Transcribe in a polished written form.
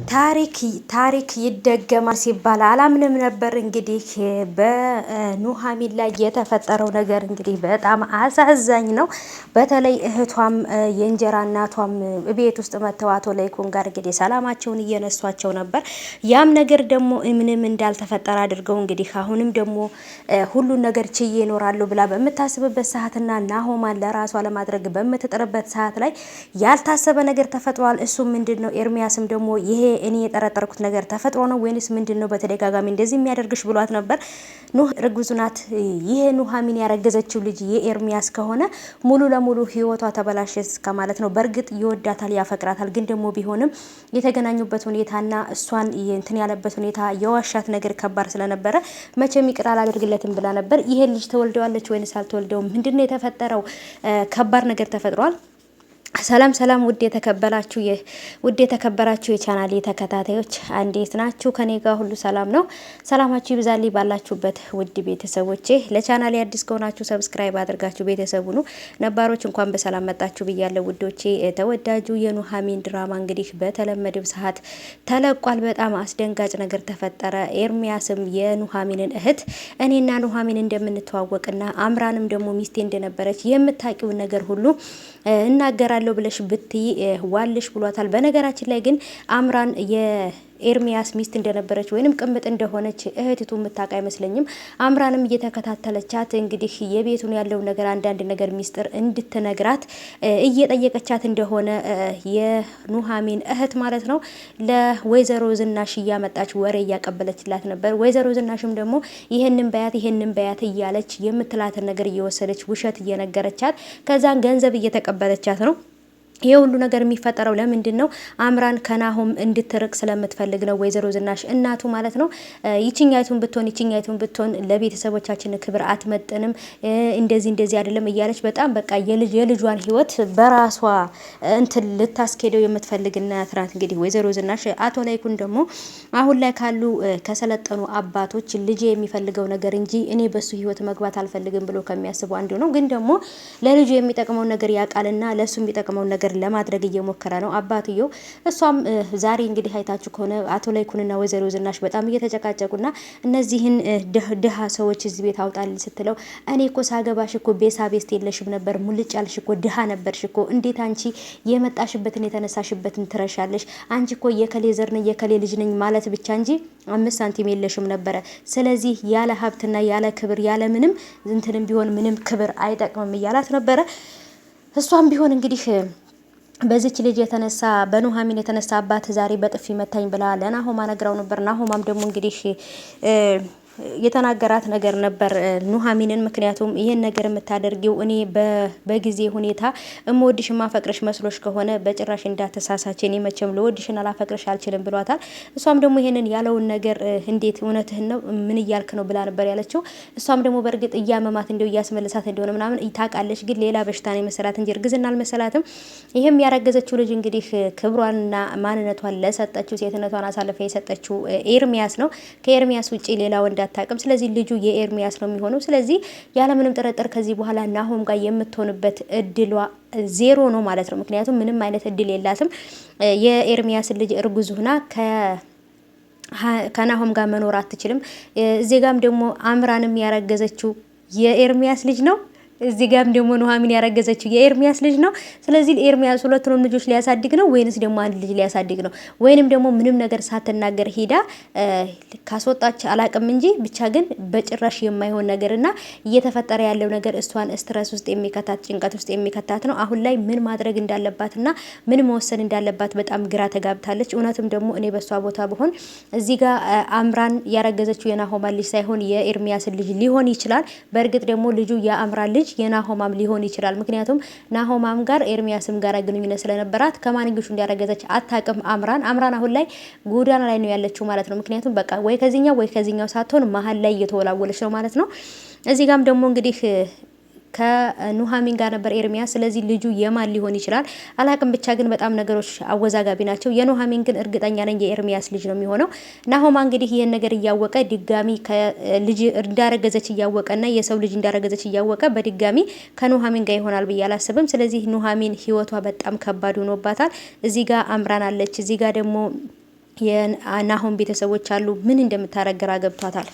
ታሪክ ይደገማል ሲባል አላምንም ነበር። እንግዲህ በኑሐሚን ላይ የተፈጠረው ነገር እንግዲህ በጣም አሳዛኝ ነው። በተለይ እህቷም የእንጀራ እናቷም ቤት ውስጥ መተው አቶ ላይኩን ጋር እንግዲህ ሰላማቸውን እየነሷቸው ነበር። ያም ነገር ደግሞ ምንም እንዳልተፈጠረ አድርገው እንግዲህ አሁንም ደግሞ ሁሉን ነገር ችዬ እኖራለሁ ብላ በምታስብበት ሰዓትና ናሆማን ለራሷ ለማድረግ በምትጥርበት ሰዓት ላይ ያልታሰበ ነገር ተፈጥሯል። እሱ ምንድነው? ኤርሚያስም ደግሞ ይሄ እኔ የጠረጠርኩት ነገር ተፈጥሮ ነው ወይንስ ምንድነው በተደጋጋሚ እንደዚህ የሚያደርግሽ ብሏት ነበር። ኑህ እርጉዝ ናት። ይሄ ኑሐሚን ያረገዘችው ልጅ የኤርሚያስ ከሆነ ሙሉ ለሙሉ ህይወቷ ተበላሸስ ከማለት ነው። በእርግጥ ይወዳታል፣ ያፈቅራታል። ግን ደግሞ ቢሆንም የተገናኙበት ሁኔታና እሷን እንትን ያለበት ሁኔታ የዋሻት ነገር ከባድ ስለነበረ መቼም ይቅር አላደርግለትም ብላ ነበር። ይሄ ልጅ ተወልደዋለች ወይንስ አልተወልደውም? ምንድነው የተፈጠረው? ከባድ ነገር ተፈጥሯል። ሰላም ውድ የተከበራችሁ የቻናሌ ተከታታዮች እንዴት ናችሁ? ከኔ ጋር ሁሉ ሰላም ነው። ሰላማችሁ ይብዛልኝ ባላችሁበት ውድ ቤተሰቦቼ። ለቻናሌ አዲስ ከሆናችሁ ሰብስክራይብ አድርጋችሁ ቤተሰቡ ነው። ነባሮች እንኳን በሰላም መጣችሁ ብያለሁ ውዶቼ። ተወዳጁ የኑሐሚን ድራማ እንግዲህ በተለመደው ሰዓት ተለቋል። በጣም አስደንጋጭ ነገር ተፈጠረ። ኤርሚያስም የኑሐሚንን እህት እኔና ኑሐሚን እንደምንተዋወቅና አምራንም ደግሞ ሚስቴ እንደነበረች የምታውቂውን ነገር ሁሉ እናገራለሁ ብለሽ ብትይ ዋልሽ ብሏታል። በነገራችን ላይ ግን አምራን የኤርሚያስ ሚስት እንደነበረች ወይንም ቅምጥ እንደሆነች እህቲቱ የምታውቅ አይመስለኝም። አምራንም እየተከታተለቻት እንግዲህ የቤቱን ያለው ነገር አንዳንድ ነገር ሚስጥር እንድትነግራት እየጠየቀቻት እንደሆነ የኑሐሚን እህት ማለት ነው ለወይዘሮ ዝናሽ እያመጣች ወሬ እያቀበለችላት ነበር። ወይዘሮ ዝናሽም ደግሞ ይሄንን በያት እያለች የምትላትን ነገር እየወሰደች ውሸት እየነገረቻት ከዛን ገንዘብ እየተቀበለቻት ነው። ይሄ ሁሉ ነገር የሚፈጠረው ለምንድን ነው? አምራን ከናሆም እንድትርቅ ስለምትፈልግ ነው። ወይዘሮ ዝናሽ እናቱ ማለት ነው። ይችኛይቱን ብትሆን ለቤተሰቦቻችን ክብር አትመጥንም፣ እንደዚህ አይደለም እያለች በጣም በቃ የልጇን ሕይወት በራሷ እንትን ልታስኬደው የምትፈልግ እናት ናት። እንግዲህ ወይዘሮ ዝናሽ አቶ ላይኩን ደግሞ አሁን ላይ ካሉ ከሰለጠኑ አባቶች ልጄ የሚፈልገው ነገር እንጂ እኔ በሱ ሕይወት መግባት አልፈልግም ብሎ ከሚያስቡ አንዱ ነው። ግን ደግሞ ለልጁ የሚጠቅመው ነገር ያውቃልና ለሱ የሚጠቅመው ነገር ለማድረግ እየሞከረ ነው አባትየው። እሷም ዛሬ እንግዲህ አይታችሁ ከሆነ አቶ ላይኩንና ወይዘሮ ዝናሽ በጣም እየተጨቃጨቁና እነዚህን ድሃ ሰዎች እዚህ ቤት አውጣልኝ ስትለው እኔ እኮ ሳገባሽ እኮ ቤስት የለሽም ነበር፣ ሙልጭ ያልሽ እኮ ድሃ ነበርሽ እኮ፣ እንዴት አንቺ የመጣሽበትን የተነሳሽበትን ትረሻለሽ? አንቺ እኮ የከሌ ዘር ነኝ የከሌ ልጅ ነኝ ማለት ብቻ እንጂ 5 ሳንቲም የለሽም ነበረ። ስለዚህ ያለ ሀብትና ያለ ክብር ያለ ምንም እንትንም ቢሆን ምንም ክብር አይጠቅምም እያላት ነበረ። እሷም ቢሆን እንግዲህ በዚች ልጅ የተነሳ በኑሐሚን የተነሳ አባት ዛሬ በጥፊ መታኝ ብላ ለናሆማ ነግራው ነበር። ናሆማም ደግሞ እንግዲህ የተናገራት ነገር ነበር ኑሐሚንን። ምክንያቱም ይሄን ነገር የምታደርጊው እኔ በጊዜ ሁኔታ እምወድሽ ማፈቅርሽ መስሎሽ ከሆነ በጭራሽ እንዳተሳሳች፣ እኔ መቼም ልወድሽን አላፈቅርሽ አልችልም ብሏታል። እሷም ደግሞ ይሄንን ያለውን ነገር እንዴት እውነትህን ነው ምን እያልክ ነው ብላ ነበር ያለችው። እሷም ደግሞ በእርግጥ እያመማት እንደው እያስመለሳት እንደሆነ ምናምን ታውቃለች፣ ግን ሌላ በሽታ ነው የመሰላት እንጂ እርግዝና አልመሰላትም። ይሄም ያረገዘችው ልጅ እንግዲህ ክብሯንና ማንነቷን ለሰጠችው ሴትነቷን አሳልፋ የሰጠችው ኤርሚያስ ነው። ከኤርሚያስ ውጪ ሌላ ወንድ አታውቅም። ስለዚህ ልጁ የኤርሚያስ ነው የሚሆነው። ስለዚህ ያለምንም ጥርጥር ከዚህ በኋላ ናሆም ጋር የምትሆንበት እድሏ ዜሮ ነው ማለት ነው። ምክንያቱም ምንም አይነት እድል የላትም። የኤርሚያስን ልጅ እርጉዝ ሆና ከናሆም ጋር መኖር አትችልም። እዚህ ጋም ደግሞ አምራንም ያረገዘችው የኤርሚያስ ልጅ ነው። እዚህ ጋም ደግሞ ኑሐሚን ያረገዘችው የኤርሚያስ ልጅ ነው። ስለዚህ ኤርሚያስ ሁለቱንም ልጆች ሊያሳድግ ነው ወይንስ ደግሞ አንድ ልጅ ሊያሳድግ ነው? ወይንም ደግሞ ምንም ነገር ሳትናገር ሄዳ ካስወጣች አላቅም እንጂ ብቻ ግን በጭራሽ የማይሆን ነገርና እየተፈጠረ ያለው ነገር እሷን ስትረስ ውስጥ የሚከታት ጭንቀት ውስጥ የሚከታት ነው። አሁን ላይ ምን ማድረግ እንዳለባትና ምን መወሰን እንዳለባት በጣም ግራ ተጋብታለች። እውነትም ደግሞ እኔ በሷ ቦታ ብሆን እዚህ ጋር አምራን ያረገዘችው የናሆማ ልጅ ሳይሆን የኤርሚያስ ልጅ ሊሆን ይችላል። በእርግጥ ደግሞ ልጁ የአምራን ልጅ የናሆማም ሊሆን ይችላል። ምክንያቱም ናሆማም ጋር ኤርሚያስም ጋር ግንኙነት ስለነበራት ከማንግሹ እንዲያረገዘች አታቅም። አምራን አሁን ላይ ጎዳና ላይ ነው ያለችው ማለት ነው። ምክንያቱም በቃ ወይ ከዚህኛው ሳትሆን መሀል ላይ እየተወላወለች ነው ማለት ነው። እዚህ ጋም ደግሞ እንግዲህ ከኑሐሚን ጋር ነበር ኤርሚያስ። ስለዚህ ልጁ የማን ሊሆን ይችላል አላቅም። ብቻ ግን በጣም ነገሮች አወዛጋቢ ናቸው። የኑሐሚን ግን እርግጠኛ ነኝ የኤርሚያስ ልጅ ነው የሚሆነው። ናሆማ እንግዲህ ይሄን ነገር እያወቀ ድጋሚ ከልጅ እንዳረገዘች እያወቀና የሰው ልጅ እንዳረገዘች እያወቀ በድጋሚ ከኑሐሚን ጋር ይሆናል ብዬ አላስብም። ስለዚህ ኑሐሚን ህይወቷ በጣም ከባድ ሆኖባታል። እዚህ ጋር አምራን አለች፣ እዚህ ጋር ደግሞ የናሆም ቤተሰቦች አሉ። ምን እንደምታረግ ግራ ገብቷታል።